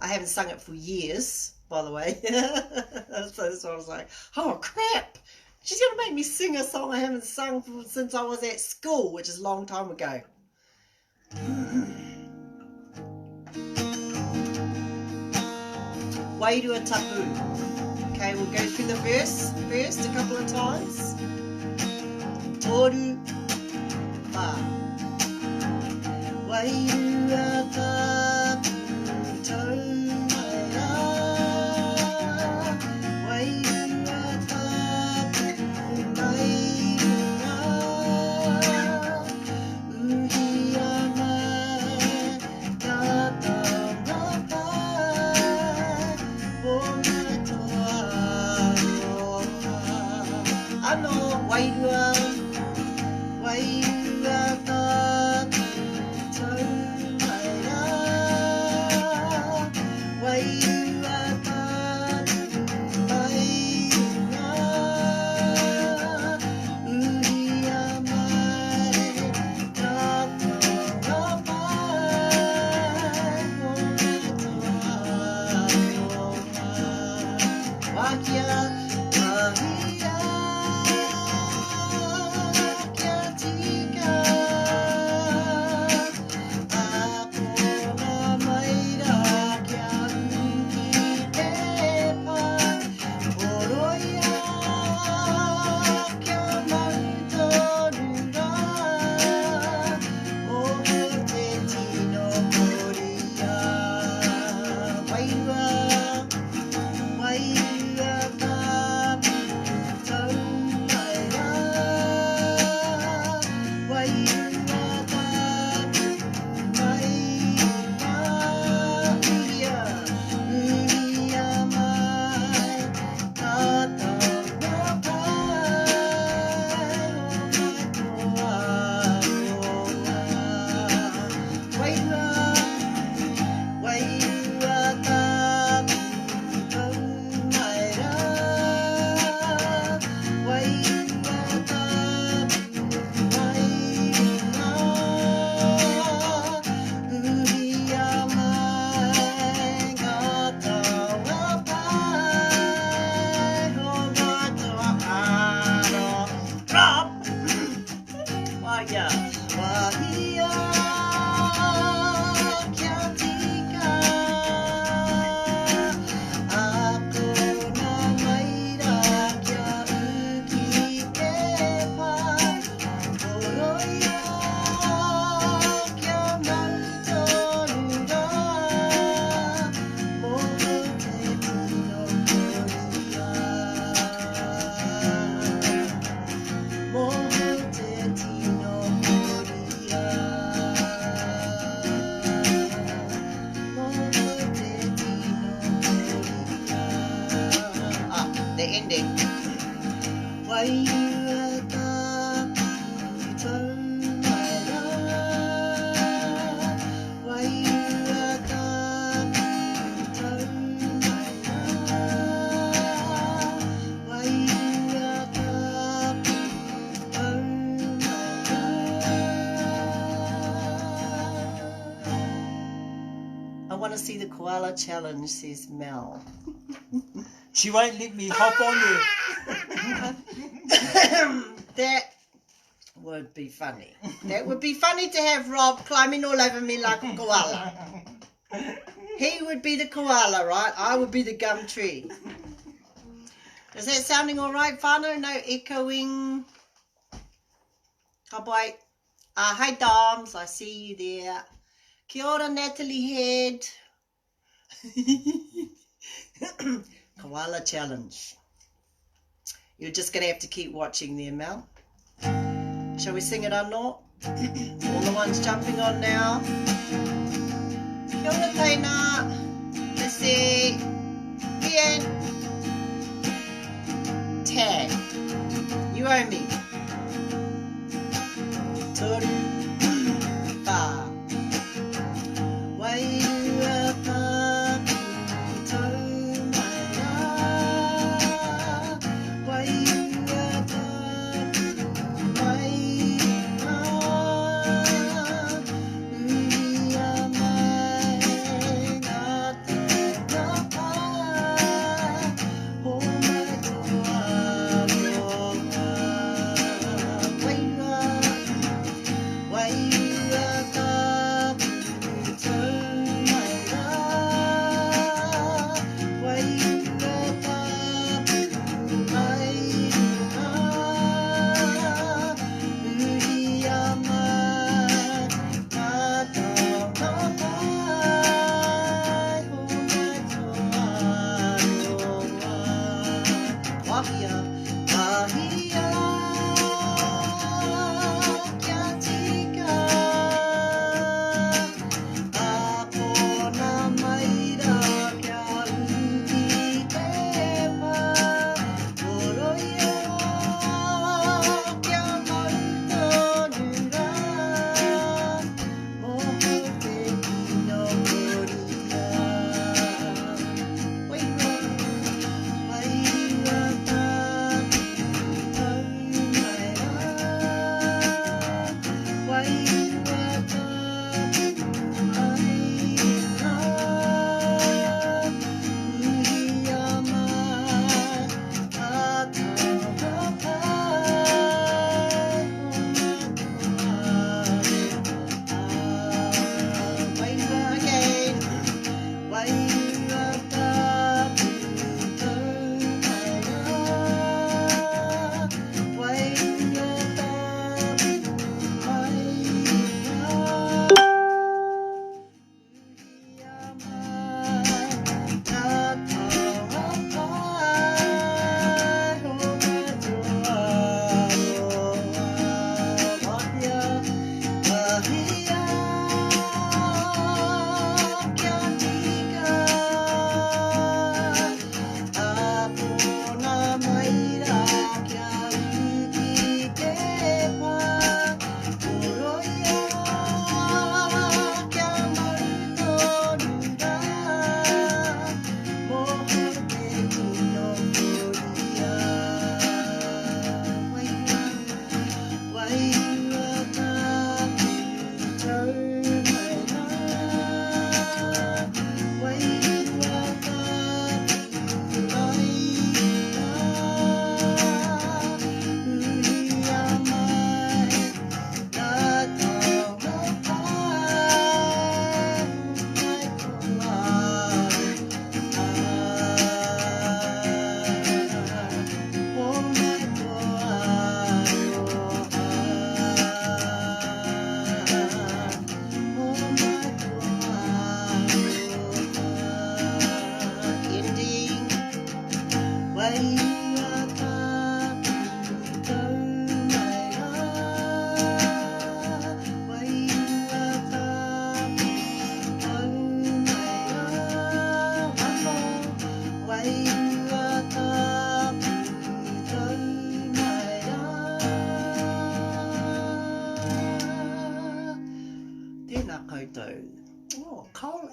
I haven't sung it for years, by the way. So that's why I was like, oh crap, she's going to make me sing a song I haven't sung since I was at school, which is a long time ago. Wairua tapu. Okay, we'll go through the verse first a couple of times. Toru pa. Wairua tapu tau mai a. Wairua tapu mai a. Uhia mai tata mapai. Ona toa roa. Ano wairua. Wairua tapu tau mai a. Wairua tapu mai a. Uhia mai tata mapai. Ona toa roa. Wakia mahia. Kia tika. Apona maira kia uki te pa. Oroia kia mautonura. Moho te tino moria. Wairua. Wairua tapu tau mai a. Wairua tapu mai a. Uhia, uhia mai tata mapai. Ona toa roa. Wairua. Wairua tapu tau mai a. Wairua tapu mai a. Uhia mai tata mapai. Ona toa aro. Drop. Wahia. Wahia. Kia tika. Apona maira kia uki te pa. Oroia kia mautonura. Moho te tino moria. Moho te tino moria. Moho te tino moria. Ah, the ending. Wairua tapu tau mai a. Wairua tapu tau mai a. Wairua tapu tau mai a. I want to see the koala challenge, says Mel. She won't let me hop on there. That would be funny. That would be funny to have Rob climbing all over me like a koala. He would be the koala, right? I would be the gum tree. Is that sounding all right, whānau? No echoing? Ka pai. Hi, Doms. I see you there. Kia ora, Natalie Head. Koala challenge. You're just going to have to keep watching there, Mel. Shall we sing it, Anō? All the ones jumping on now. Kia ora, Taina. Let's see. The end. Tag. You owe me. Toru. Pa. Wairua tapu tau mai a. Wairua tapu mai a. Uhia mai ngā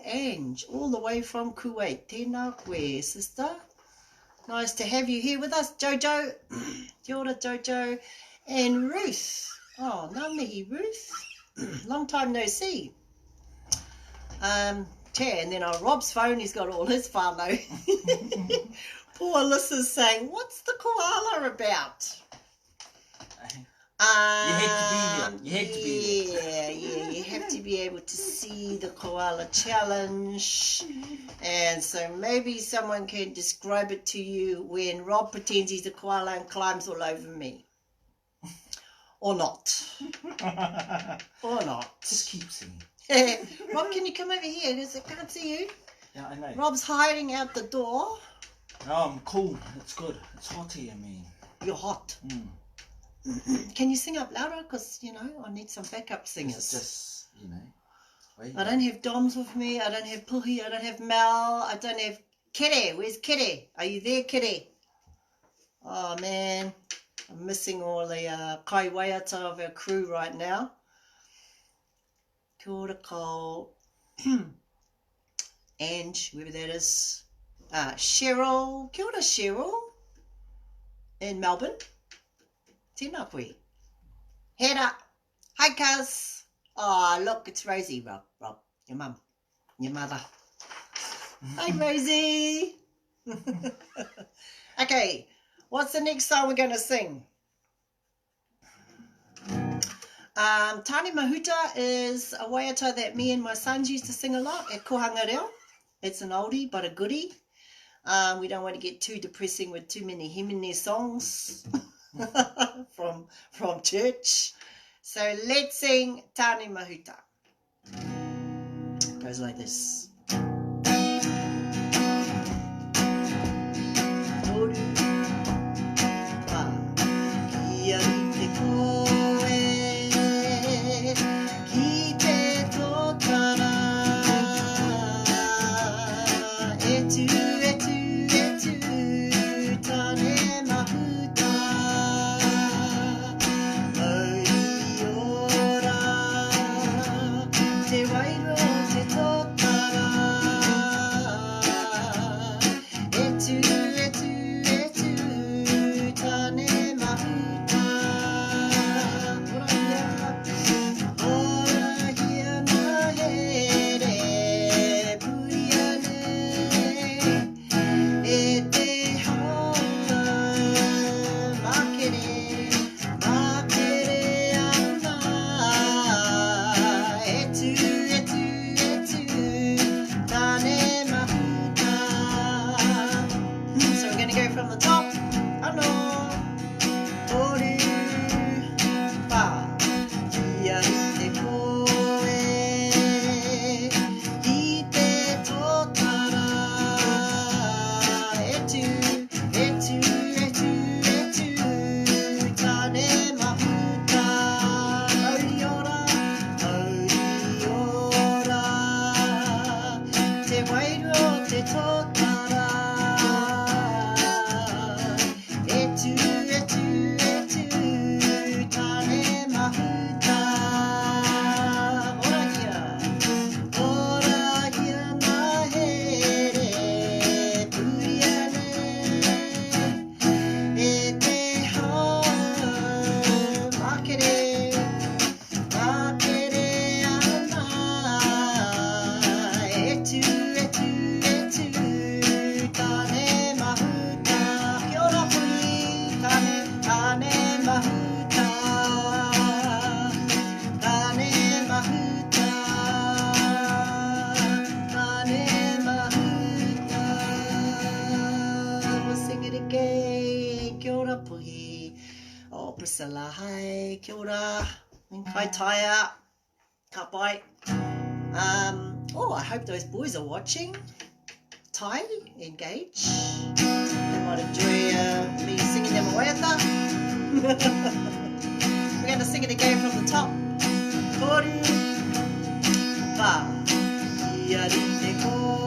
Ange, all the way from Kuwait. Tēnā koe, sister. Nice to have you here with us, Jojo. Kia ora, Jojo. And Ruth. Oh, ngā mihi, Ruth. Long time no see. And then on Rob's phone, he's got all his whānau. Poor Alyssa's saying, what's the koala about? You had to be here. You had to be Yeah, you have to be able to see the koala challenge. And so maybe someone can describe it to you when Rob pretends he's a koala and climbs all over me. Or not. Or not. Just keep singing. Rob, can you come over here? Because I can't see you. Yeah, I know. Rob's hiding out the door. No, I'm cool. It's good. It's hot here, man. You're hot. Mm. Can you sing up louder? Because, I need some backup singers. It's just, wait. I don't have Doms with me. I don't have Puhi. I don't have Mel. I don't have Kere. Where's Kere? Are you there, Kere? Oh, man. I'm missing all the Kai Waiata of our crew right now. Kia ora ko. Ange, whoever that is. Cheryl. Kia ora, Cheryl. In Melbourne. Tēnā koe. Head up. Hi, cuz. Oh, look, it's Rosie, Rob. Your mum. Your mother. Hi, Rosie. Okay, what's the next song we're going to sing? Tāne Mahuta is a waiata that me and my sons used to sing a lot at Kohanga Reo. It's an oldie, but a goodie. We don't want to get too depressing with too many himine songs. from church. So let's sing Tāne Mahuta. Goes like this. Priscilla, hi, kia ora, kai taia, ka pai. I hope those boys are watching. Tai, engage. They might enjoy me singing them a waiata. We're going to sing it again from the top. Koru, pa, ia rite koe.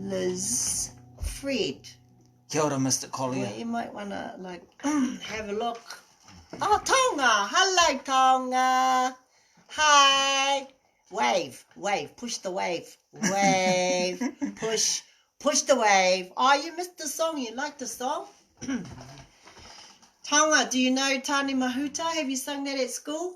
Liz, Fred. Kia ora, Mr. Well, Collier. you might want to, like, have a look. Oh, Tonga. Hello, Tonga. Hi. Wave. Push the wave. Wave. Push the wave. Oh, you missed the song. You like the song? Tonga, do you know Tani Mahuta? Have you sung that at school?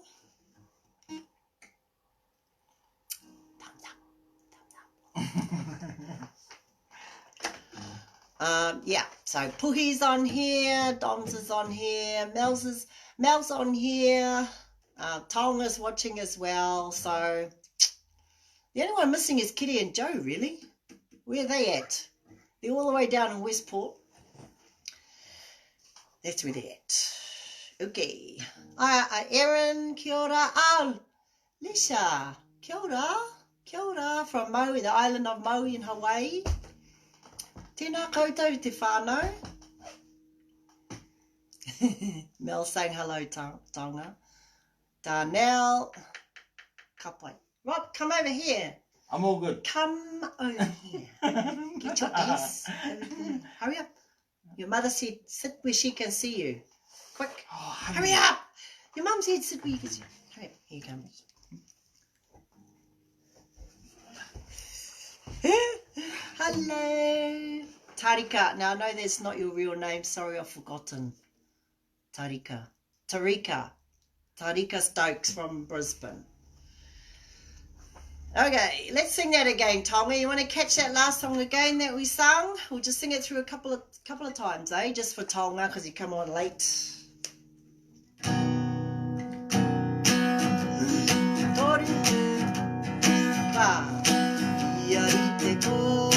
Yeah, so Puhi's on here, Dom's is on here, Mel's on here, Tonga's watching as well. So the only one missing is Kitty and Joe, really. Where are they at? They're all the way down in Westport. That's where they're at. Okay. Erin, kia ora. Lisa, kia ora from Maui, the island of Maui in Hawaii. Tēnā koutou te whānau. Mel saying hello, Tonga. Darnell. Kapai. Rob, come over here. I'm all good. Come over here. Get your ass over here. Hurry up. Your mother said sit where she can see you. Quick. Oh, Hurry up. Your mum said sit where you can see you. Hurry up. Here you come. Hello. Tarika. Now, I know that's not your real name. Sorry, I've forgotten. Tarika Stokes from Brisbane. Okay, let's sing that again, Tommy. You want to catch that last song again that we sung? We'll just sing it through a couple of times, eh? Just for Tonga, because you come on late. Toru. Ba. Yarite koe.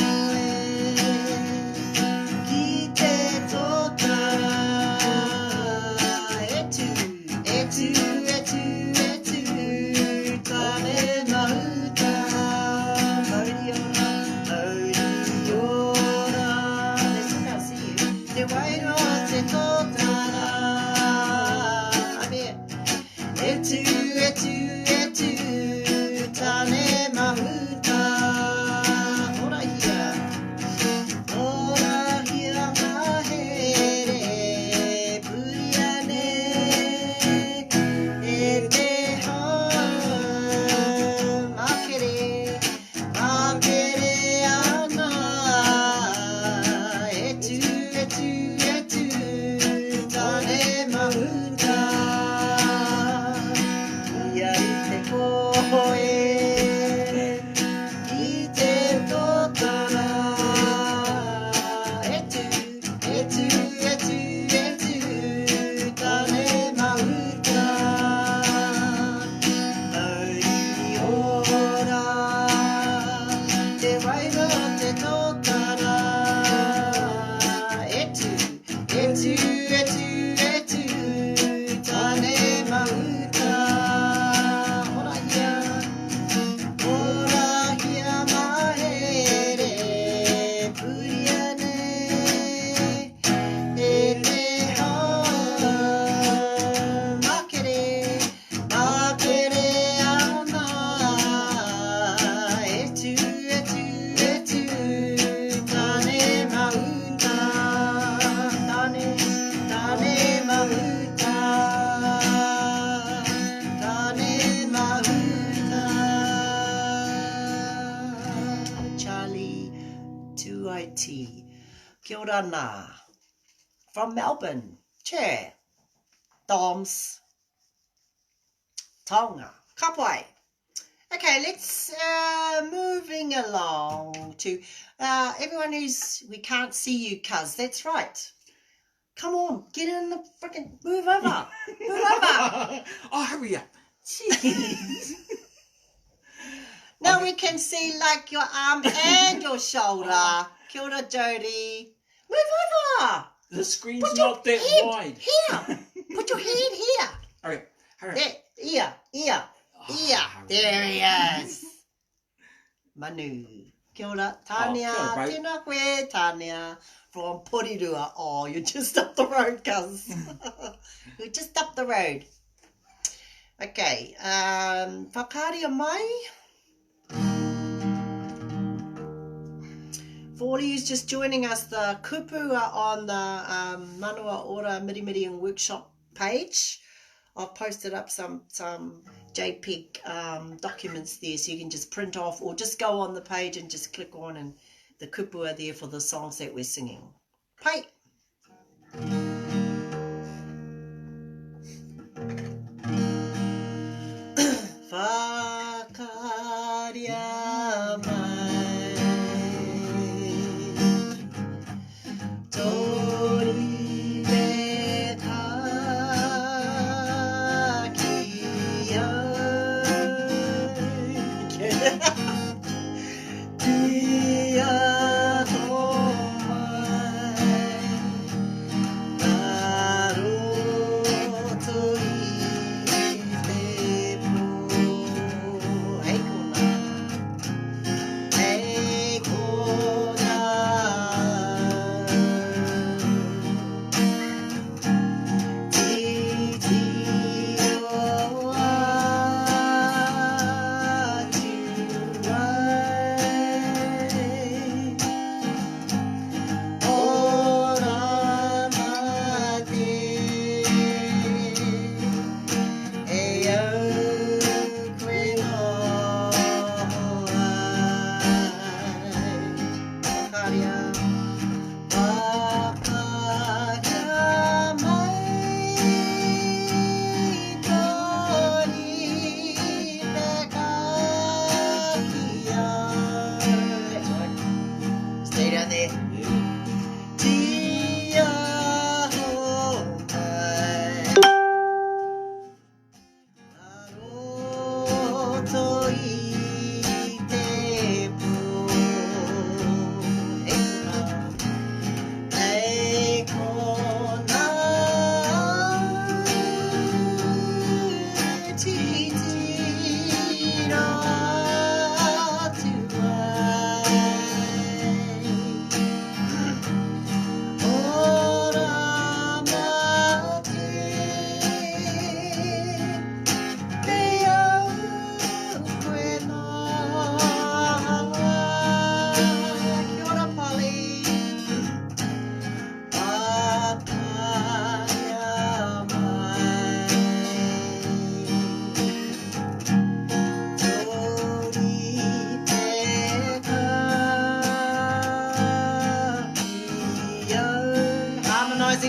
Kia ora nā. From Melbourne. Chair. Doms. Tonga. Kapai. Okay, let's moving along to everyone we can't see you, cuz. That's right. Come on, get in the freaking move over. Move over. Oh, hurry up. Jeez. Now we can see like your arm and your shoulder. Kia ora, Jodie. Move over. The screen's not that wide. Here. Put your head here. Hurry up. There. Ear. There he is. Manu. Kia ora, Tania. Tēnā koe, Tania. From Porirua. Oh, you're just up the road, cuz. You're just up the road. Okay. Whakaria mai. For all of you just joining us, the kupu are on the Manawa Ora Mirimiri and Workshop page. I've posted up some JPEG documents there, so you can just print off or just go on the page and just click on, and the kupu are there for the songs that we're singing. Pai! Whakaria mai Tori me kakia Dia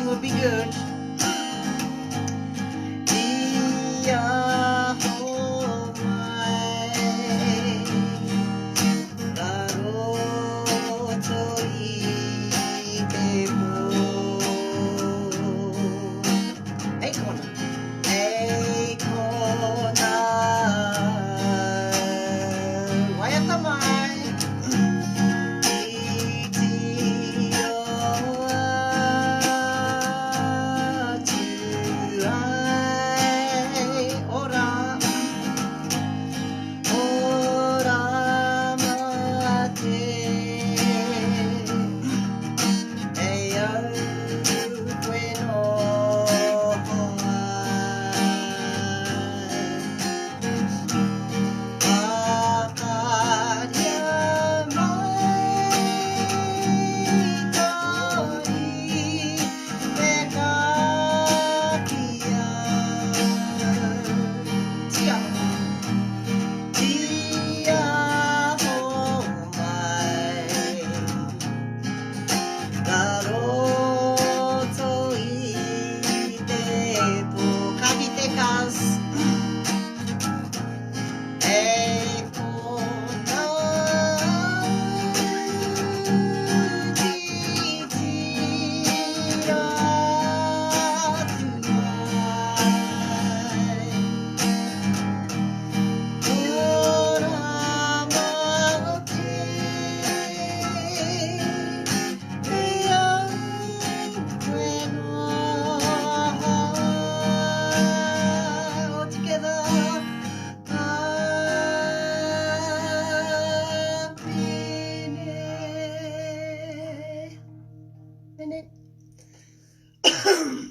would be good.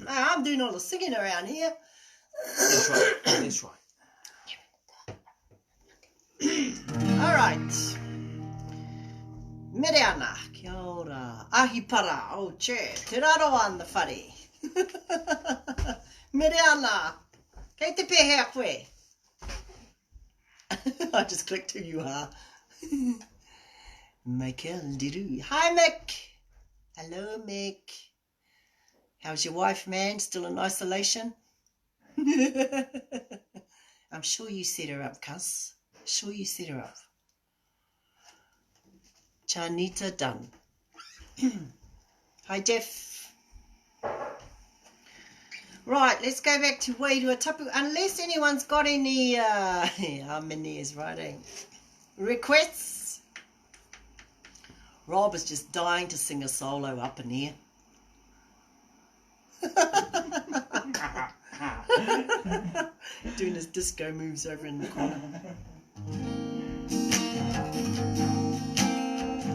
I'm doing all the singing around here. That's right. That's right. All right. Mere ana, kia ora. Ahi para, oh che, te raro an the whare. Mere ana, kei te pēhea koe. I just clicked who you are. Michael Diru. Hi, Mick. Hello, Mick. How's your wife, man? Still in isolation? I'm sure you set her up, cuz. Sure you set her up. Chanita done. Hi, Jeff. Right, let's go back to Wairua Tapu. Unless anyone's got any, how many is writing? Requests? Rob is just dying to sing a solo up in here. Doing his disco moves over in the corner.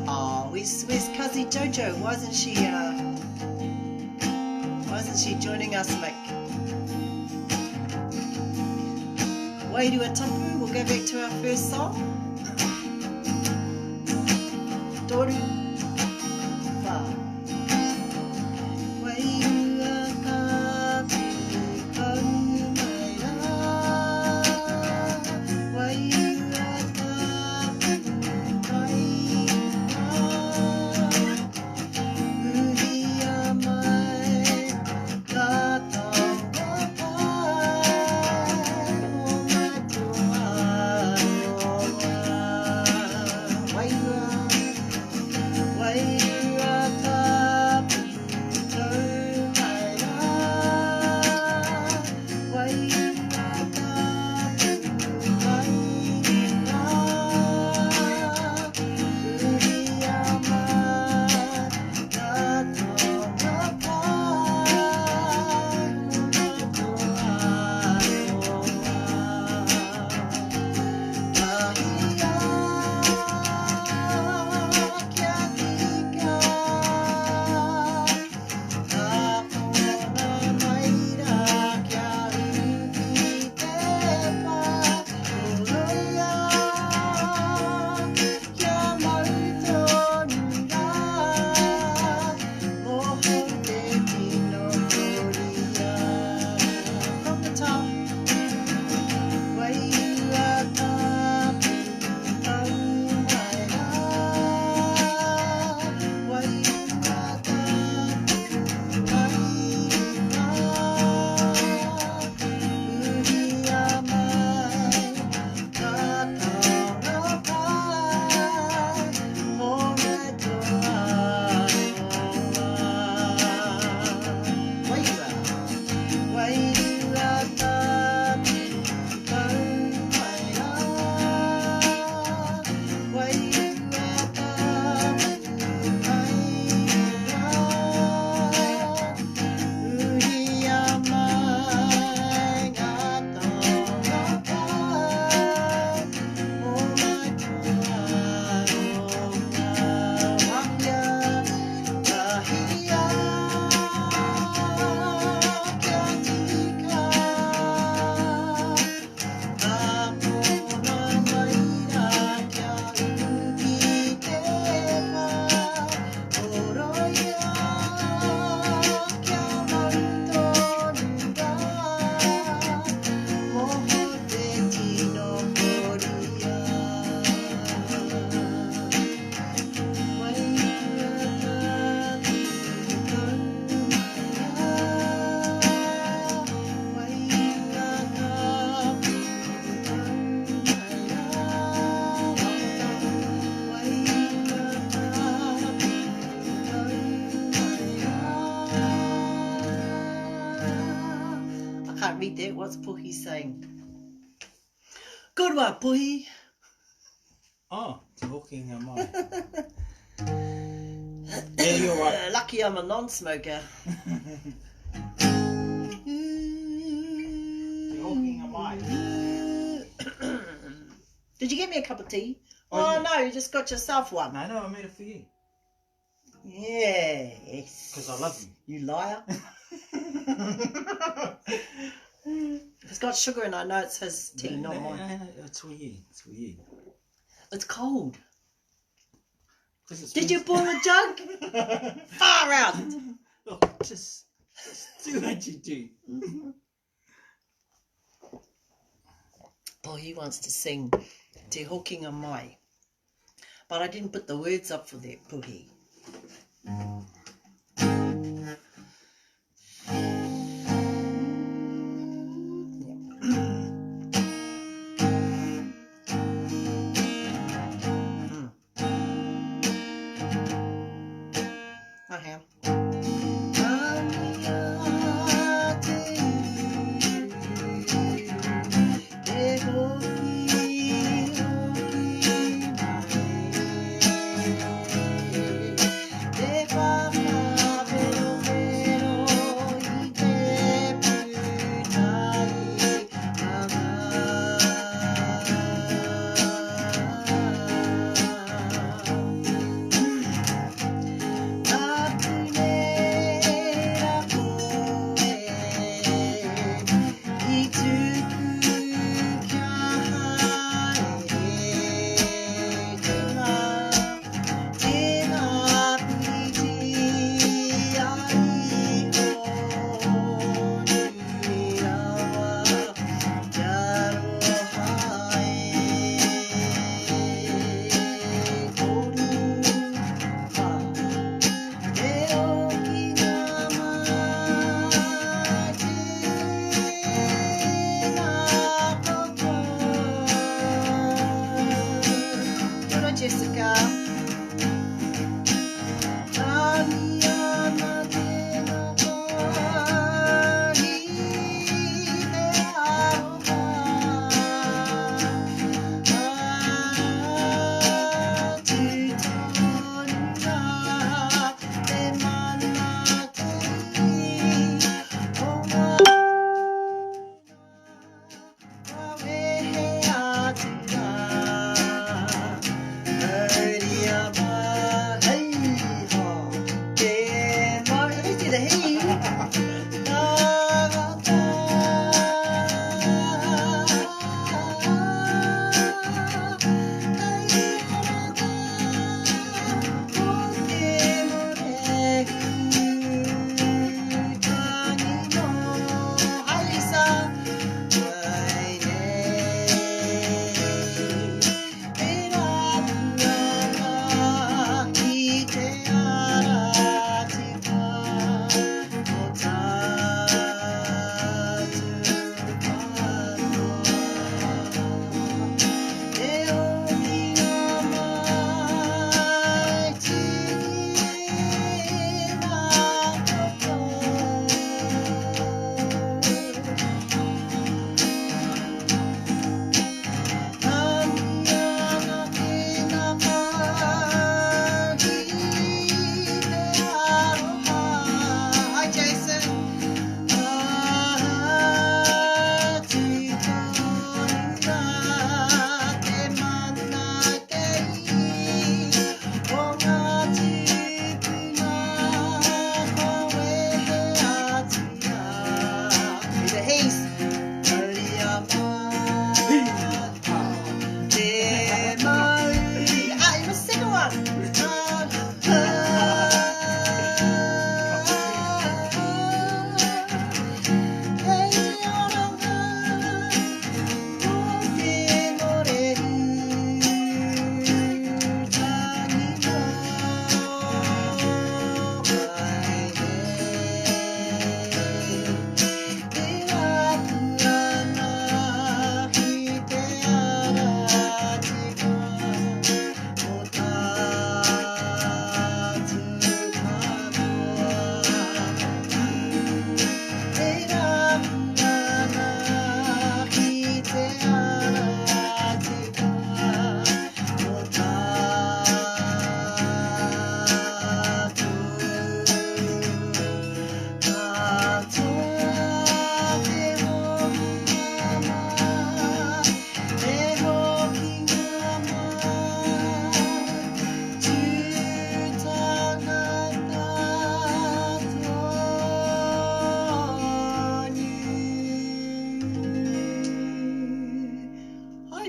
Oh, where's Cuzzy Jojo? Why isn't she joining us, Mick? Wairua Tapu, we'll go back to our first song. Toru. Wha. Wairua Tapu, kau mai rā. Wairua Tapu, kai rā. Uhia mai, ka taonga pai, o matua roa. Wairua Waiata tau mai rā. Waiata kai rā. Uhia mai ka taonga pai, o Read that. What's Puhi saying? Good one, Puhi. Oh, talking am I. Yeah, you're right. Lucky I'm a non-smoker. Talking am I. Did you get me a cup of tea? Oh, Oh yeah. no, you just got yourself one. I know, I made it for you. Yes. Because I love you. You liar. It's got sugar in it. I know it's his tea, not mine. It's for you. It's for you. It's cold. Did you boil a jug? Far out. Look, just do what you do. Boy, he wants to sing Te Hokinga Mai. But I didn't put the words up for that, Puhi.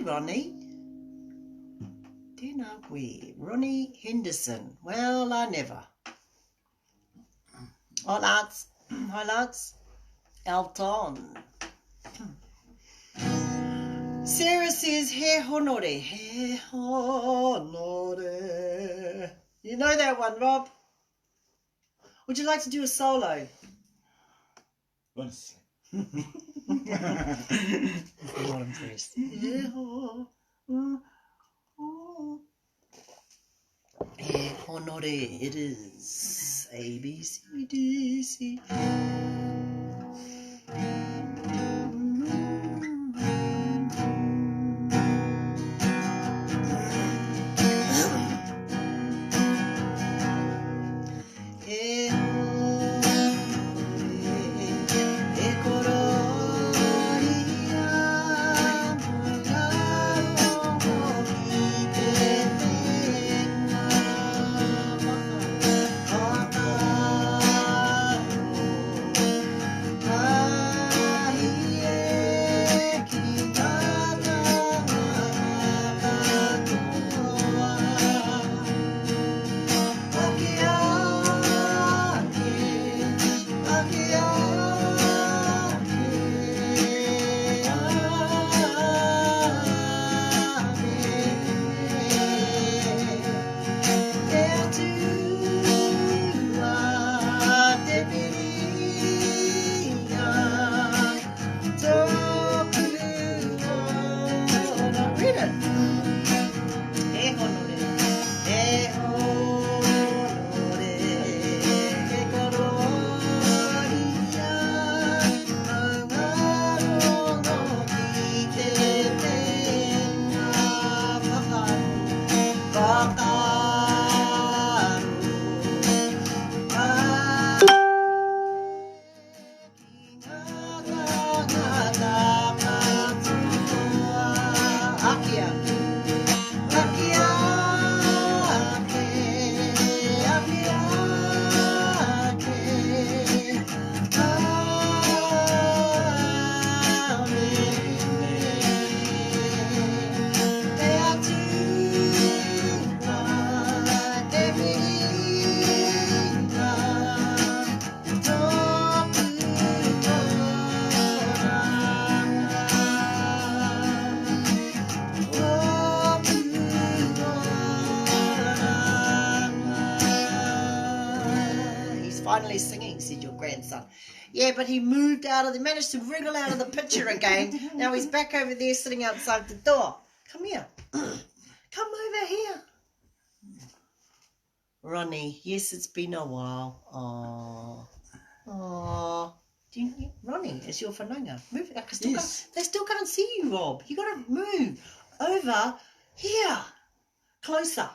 Ronnie. Do you know we Ronnie Henderson. Well, I never. Highlights. Elton. Sarah says, he honore. He honore. You know that one, Rob? Would you like to do a solo? Honestly. I'm not impressed. He honore. It is A, B, C, D, C. Finally singing, said your grandson. Yeah, but he moved out of managed to wriggle out of the picture again. Now he's back over there sitting outside the door. Come here. Come over here. Ronnie, yes, it's been a while. Oh. Ronnie, it's your whananga. Move it. Yes. They still can't see you, Rob. You got to move over here. Closer.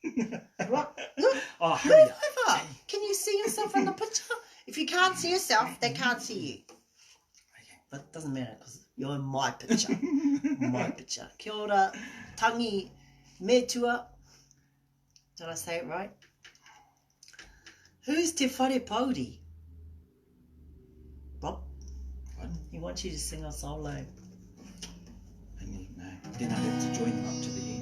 Right. Look, move over. Can you see yourself in the picture? If you can't see yourself, they can't see you. But it doesn't matter because you're in my picture. My picture. Kia ora, tangi metua. Did I say it right? Who's Te Whare Pauri? Rob? What? He wants you to sing a solo. No. Then I have to join them up to the end.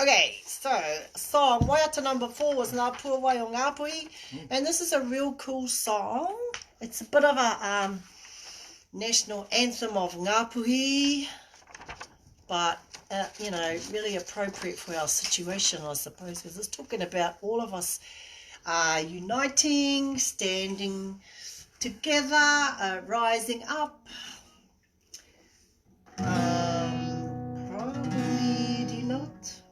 Okay, so song Waiata number 4 was Ngā Puawai o Ngāpuhi, and this is a real cool song. It's a bit of a national anthem of Ngāpuhi, but you know, really appropriate for our situation, I suppose, because it's talking about all of us uniting, standing together, rising up. Probably, do you know it?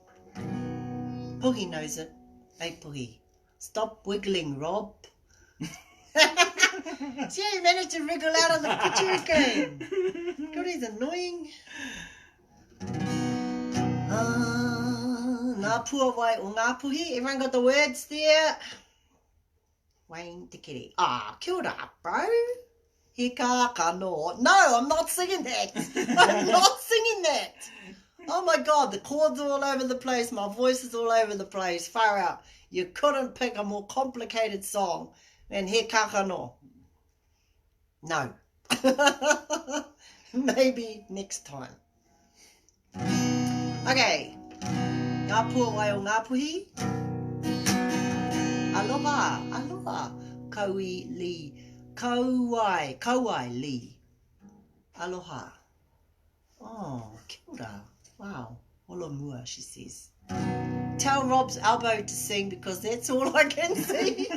Puhi knows it. Hey, Puhi. Stop wiggling, Rob. See, you managed to wriggle out of the picture again. God, he's annoying. Ngā Puawai o Ngāpuhi. Everyone got the words there? Wayne Te Kere. Kia ora, bro. He ka kano. No, I'm not singing that. I'm not singing that. Oh my God, the chords are all over the place. My voice is all over the place. Far out. You couldn't pick a more complicated song than He Kakano. No. Maybe next time. Okay. Ngā pua wai o ngā puhi. Aloha, aloha. Kaui li. Kauai li. Aloha. Oh, kia ora. Wow. Olo mua, she says. Tell Rob's elbow to sing because that's all I can see.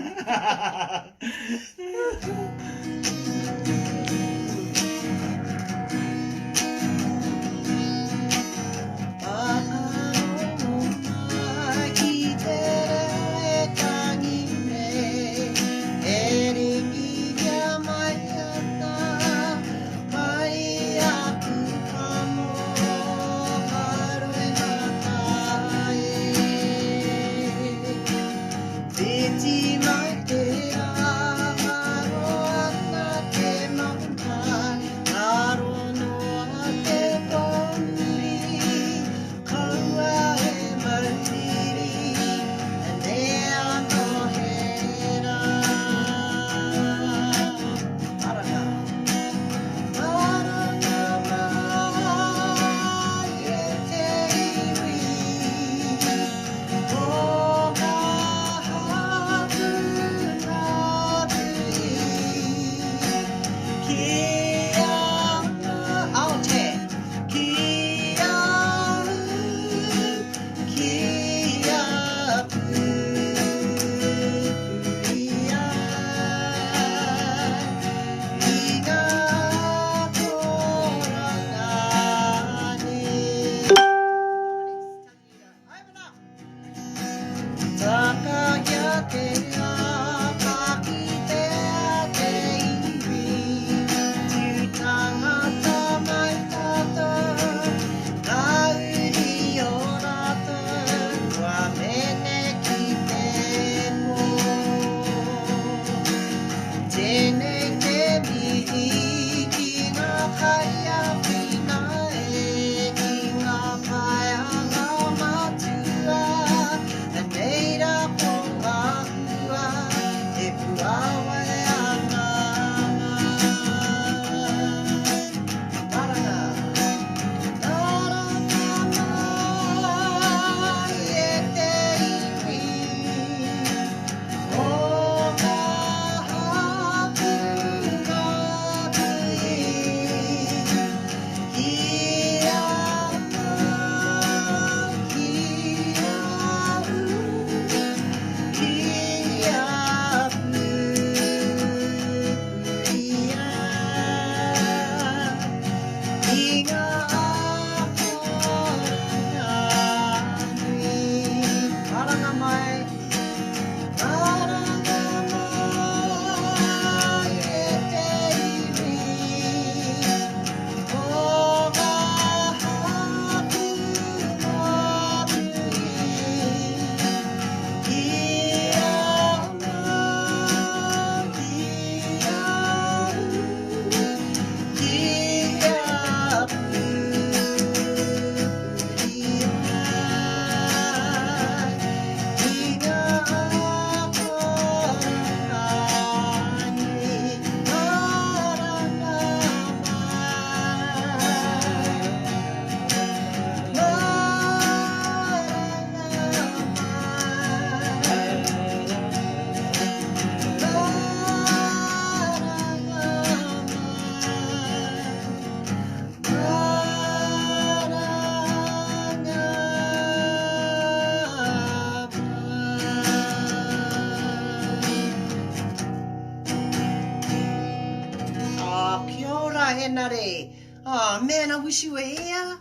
Oh man, I wish you were here.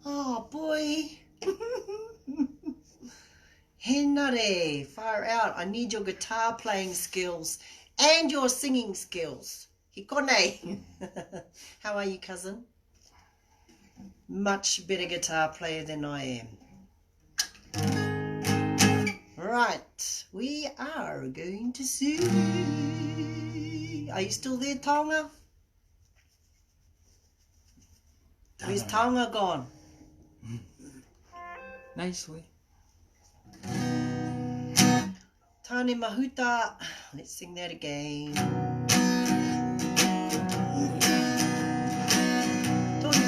Oh boy. Henare, far out. I need your guitar playing skills and your singing skills. Hikone. How are you, cousin? Much better guitar player than I am. Right, we are going to see. Are you still there, Tonga? Where's Tonga gone? Nicely. Tane Mahuta. Let's sing that again. Tony.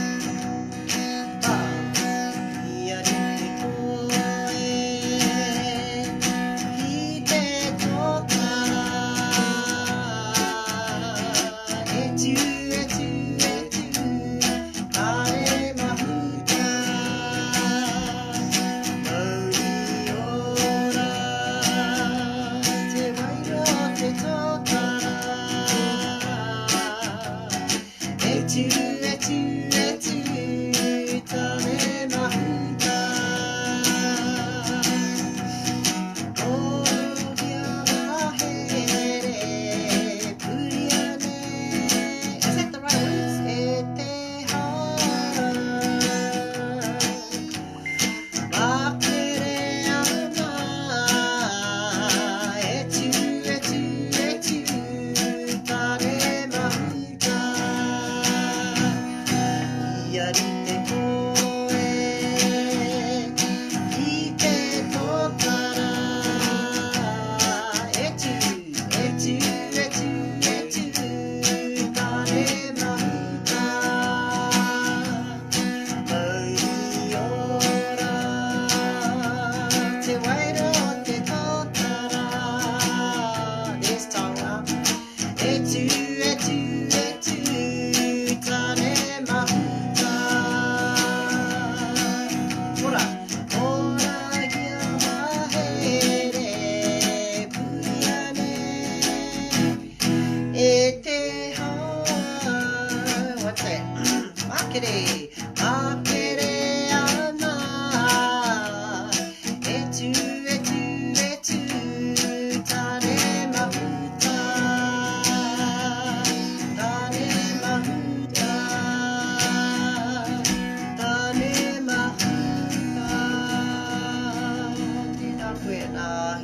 Ngā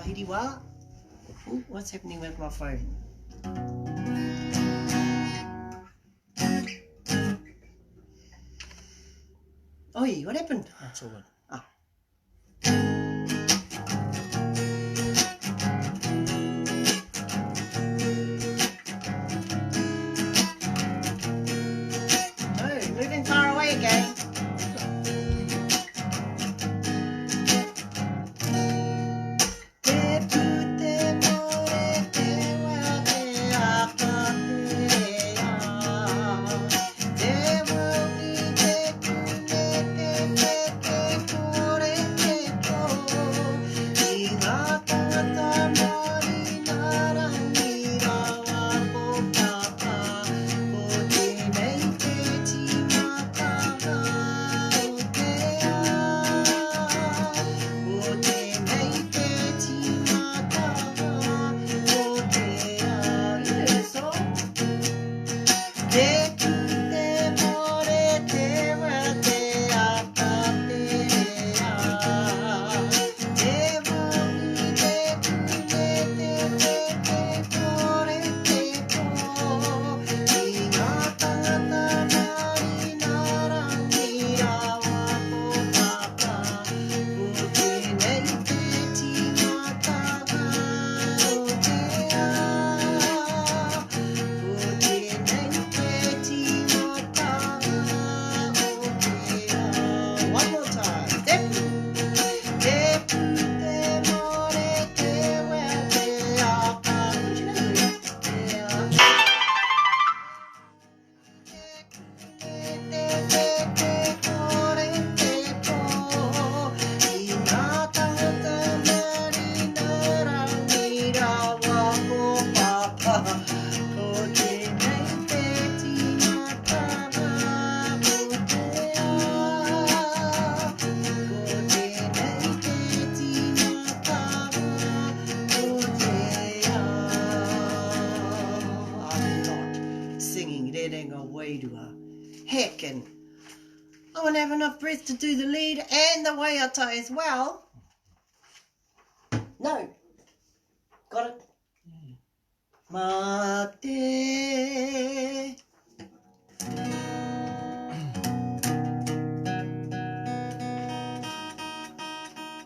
hiri wā. Ooh, what's happening with my phone? Oi, what happened? That's all good. Ah. Oh, moving far away again. Heckin'. I won't have enough breath to do the lead and the waiata as well. No. Got it? Mate.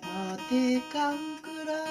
Mate kaukura.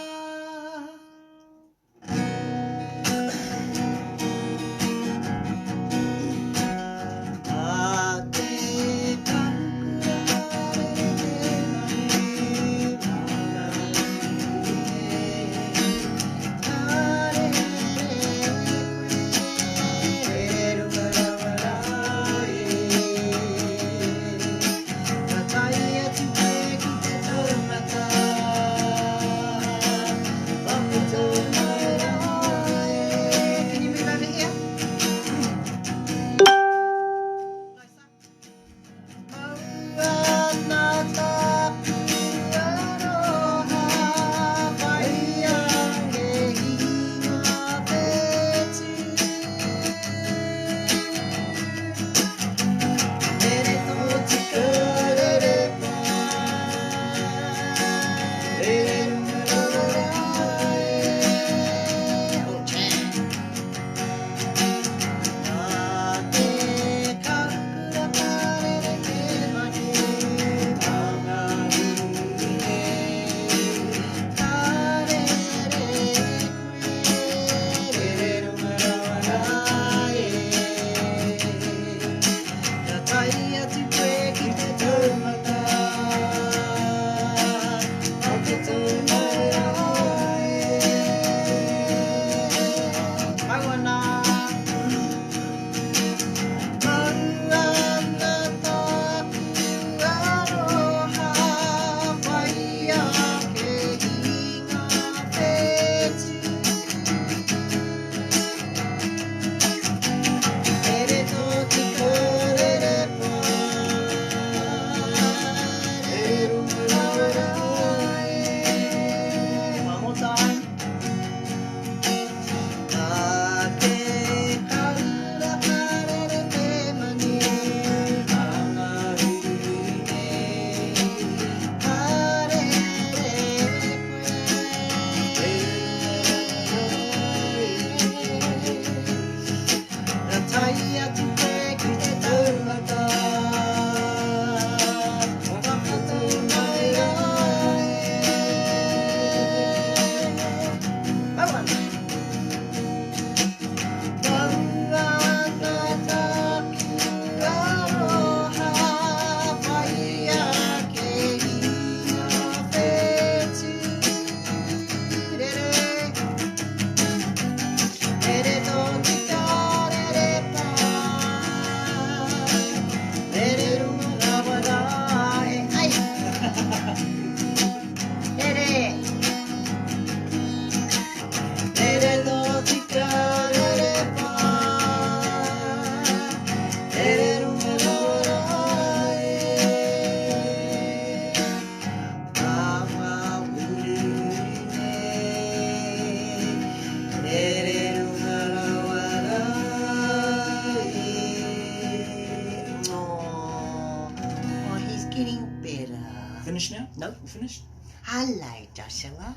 Nope. You finished? Hello, Joshua.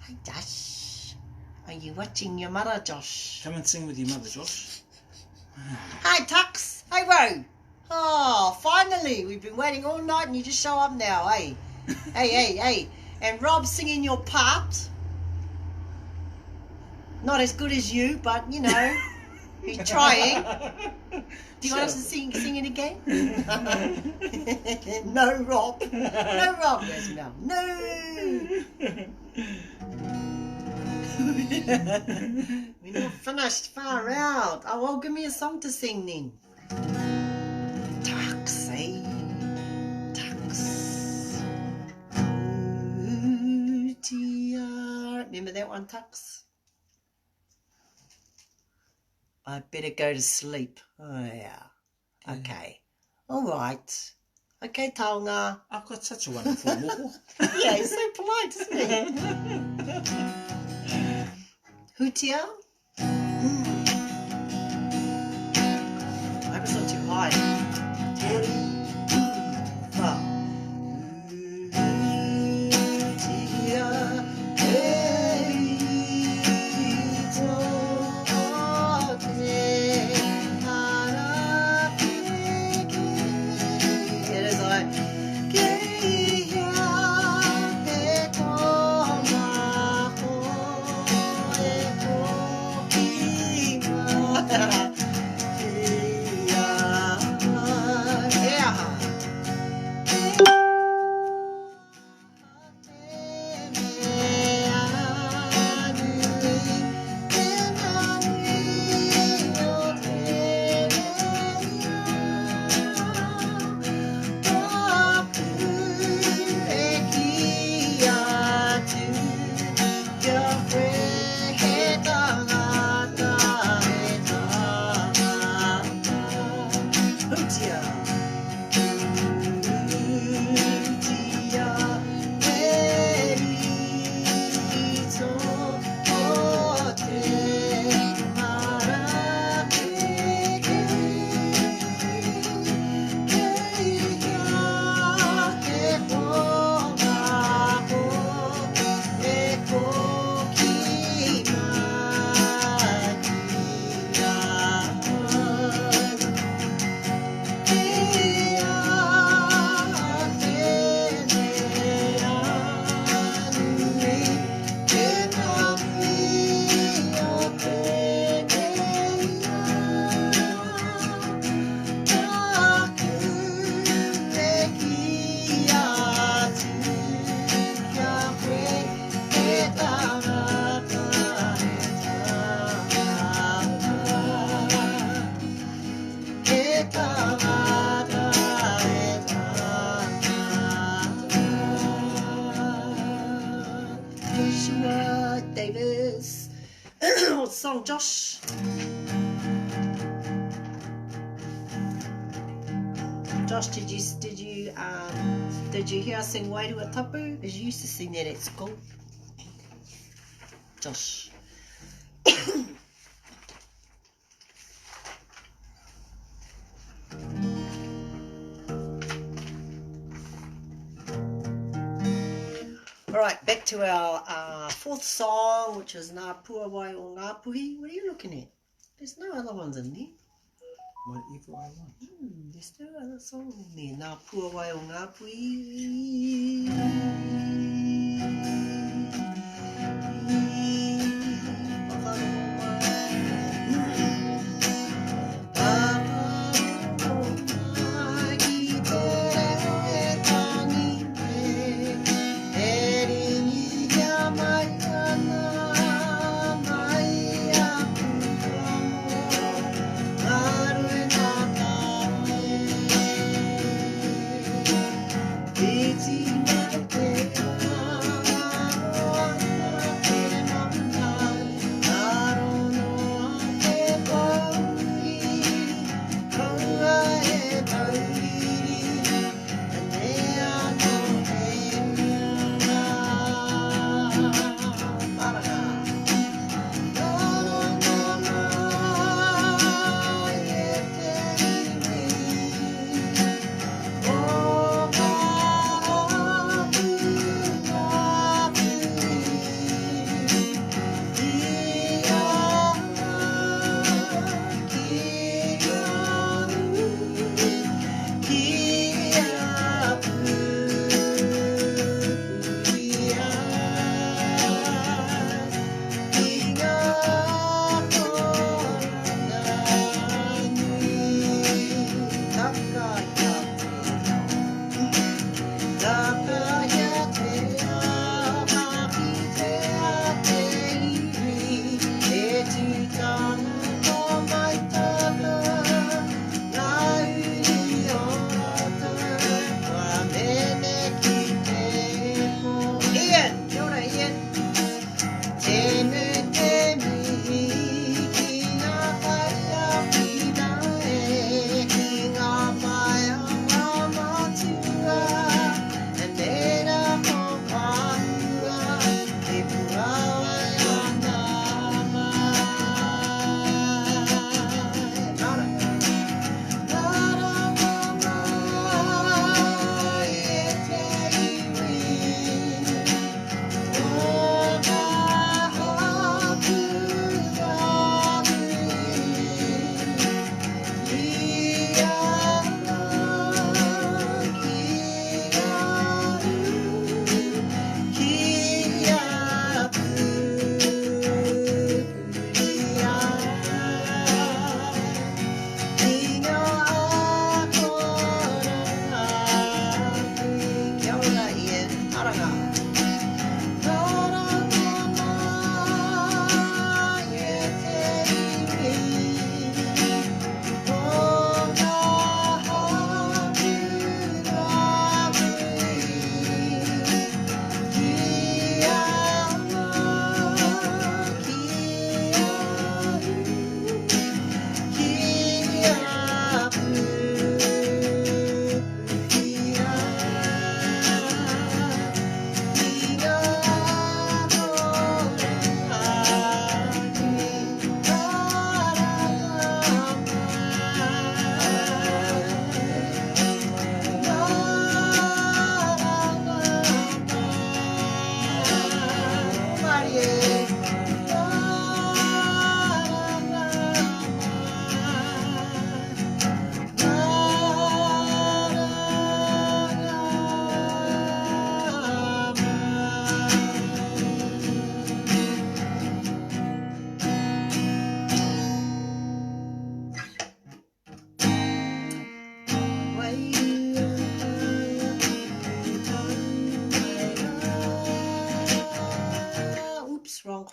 Hi, Josh. Are you watching your mother, Josh? Come and sing with your mother, Josh. Hi, Tux. Hi, Ro. Oh, finally. We've been waiting all night and you just show up now, eh? Hey. And Rob's singing your part. Not as good as you, but, you know, he's trying. Do you want us to sing it again? No, Rob. No, Rob. Yes, no. No. We're not finished. Far out. Oh, well, give me a song to sing then. Tux, eh? Tux. Remember that one, Tux? I better go to sleep. Oh, yeah. Okay. All right. Okay, taonga. I've got such a wonderful moko. Yeah, he's so polite, isn't he? Hutia? I hope it's not too high. Joshua Davis. What song, Josh? Josh, did you hear us sing Wairua Tapu? Because you used to sing that at school. Josh. Alright, back to our fourth song, which is Ngā Pua Wai o Ngā Puhi. What are you looking at? There's no other ones in there. Whatever I want. There's no other song in there. Ngā Pua Wai o Ngā Puhi.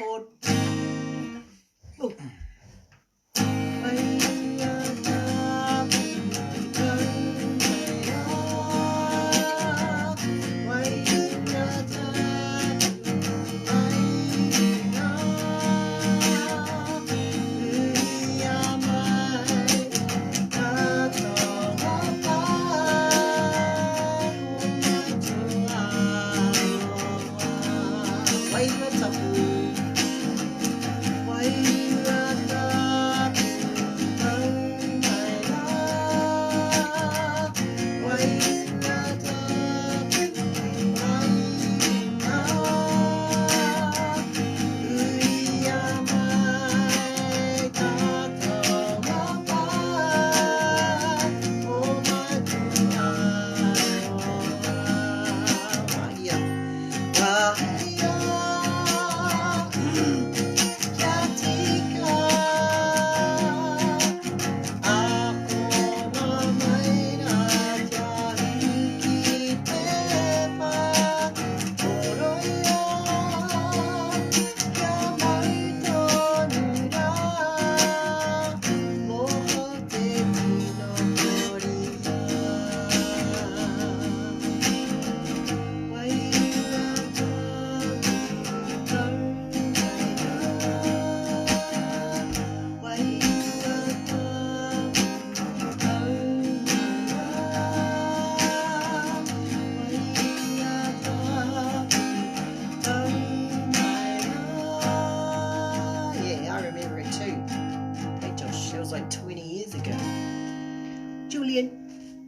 chord. Ooh.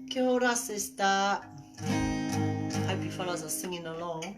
Kia ora, sister. Hope you fellas are singing along.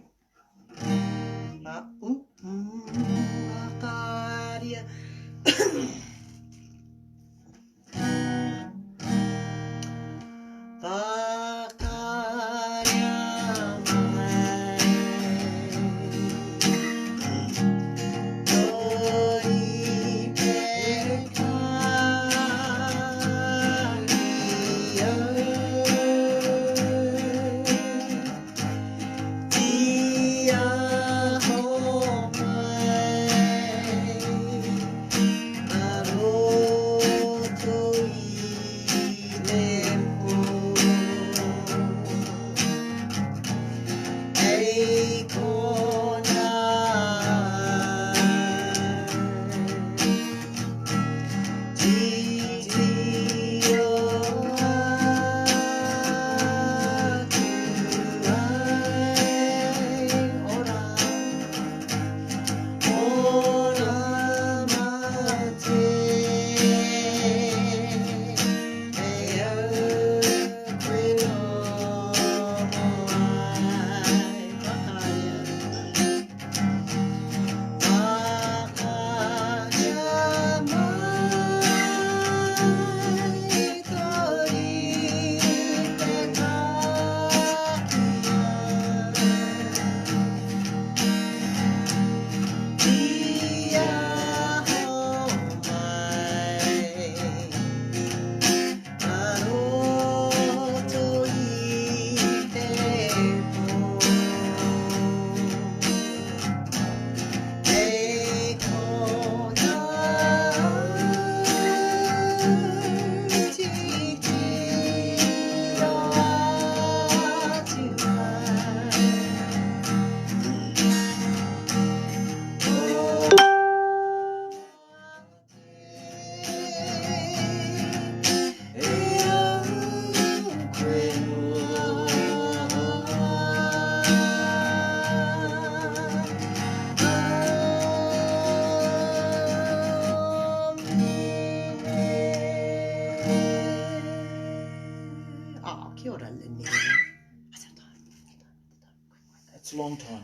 It's a long time.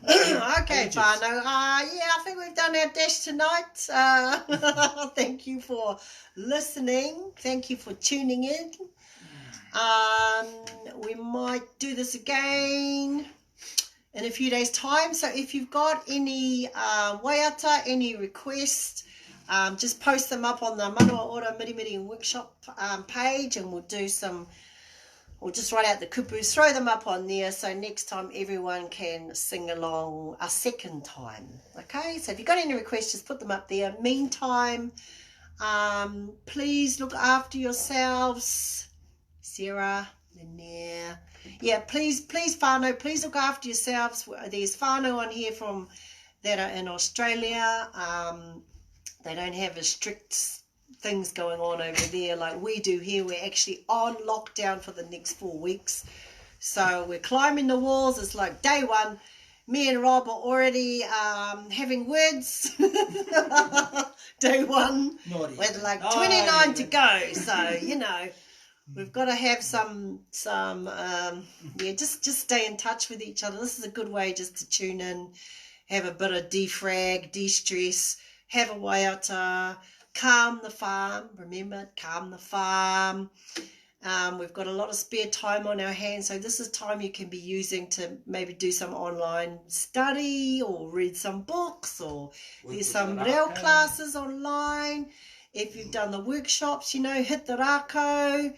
Okay, Whānau. Yeah, I think we've done our dash tonight. Thank you for listening. Thank you for tuning in. We might do this again in a few days' time. So if you've got any waiata, any requests, just post them up on the Manawa Mirimiri and Workshop page, and we'll do some or just write out the kupus, throw them up on there, so next time everyone can sing along a second time. Okay, so if you've got any requests, just put them up there. Meantime, please look after yourselves. Sarah, Linnea. Yeah, please, whānau, please look after yourselves. There's whānau on here from that are in Australia. They don't have as strict things going on over there like we do here. We're actually on lockdown for the next 4 weeks. So we're climbing the walls. It's like day one. Me and Rob are already having words. Day one. Naughty. With like 29 to go. So, you know, we've got to have some yeah, just stay in touch with each other. This is a good way just to tune in, have a bit of defrag, de-stress, have a waiata, calm the farm. Remember, calm the farm. We've got a lot of spare time on our hands, so this is time you can be using to maybe do some online study or read some books, or there's some reo classes online. If you've done the workshops, you know, hit the rako,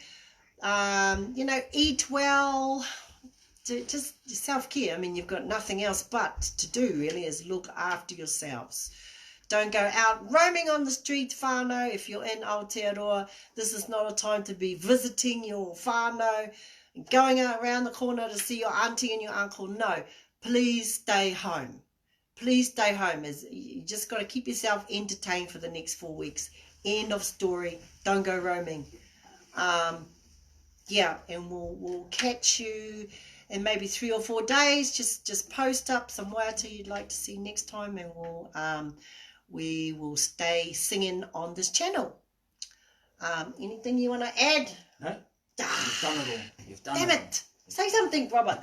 you know, eat well, just self-care. I mean, you've got nothing else but to do really is look after yourselves. Don't go out roaming on the street, whānau. If you're in Aotearoa, this is not a time to be visiting your whānau, going out around the corner to see your auntie and your uncle. No, please stay home. Please stay home. You just got to keep yourself entertained for the next 4 weeks. End of story. Don't go roaming. Yeah, and we'll catch you in maybe 3 or 4 days. Just post up some waiata you'd like to see next time, and we will stay singing on this channel. Anything you want to add? No. You've done it all. You've done Damn it. Say something, Robert.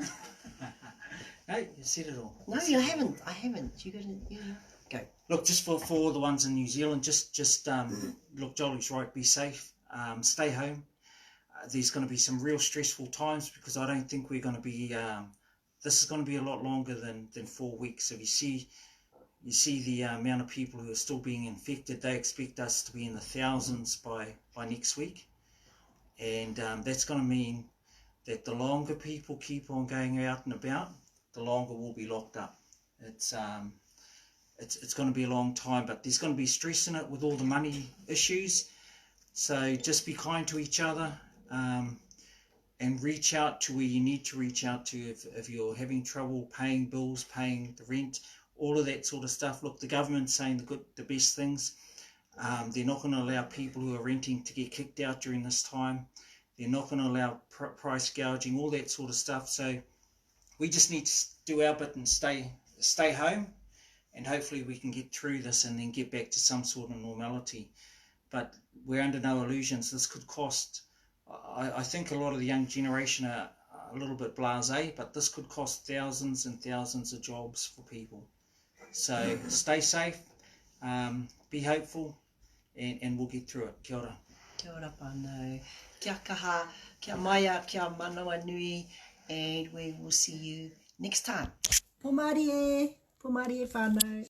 No, you said it all. No, you haven't. I haven't. You got to go. Look, just for the ones in New Zealand, just look, Jolie's right. Be safe. Stay home. There's going to be some real stressful times, because I don't think we're going to be. This is going to be a lot longer than 4 weeks. So you see the amount of people who are still being infected. They expect us to be in the thousands by next week, and that's going to mean that the longer people keep on going out and about, the longer we'll be locked up. It's going to be a long time, but there's going to be stress in it with all the money issues. So just be kind to each other, and reach out to where you need to reach out to if you're having trouble paying bills, paying the rent, all of that sort of stuff. Look, the government's saying the best things. They're not going to allow people who are renting to get kicked out during this time. They're not going to allow price gouging, all that sort of stuff. So we just need to do our bit and stay home, and hopefully we can get through this and then get back to some sort of normality. But we're under no illusions. This could cost, I think a lot of the young generation are a little bit blasé, but this could cost thousands and thousands of jobs for people. So stay safe, be hopeful, and we'll get through it. Kia ora. Kia ora whānau. Kia kaha, kia maia, kia manawa nui, and we will see you next time. Po Marie whānau.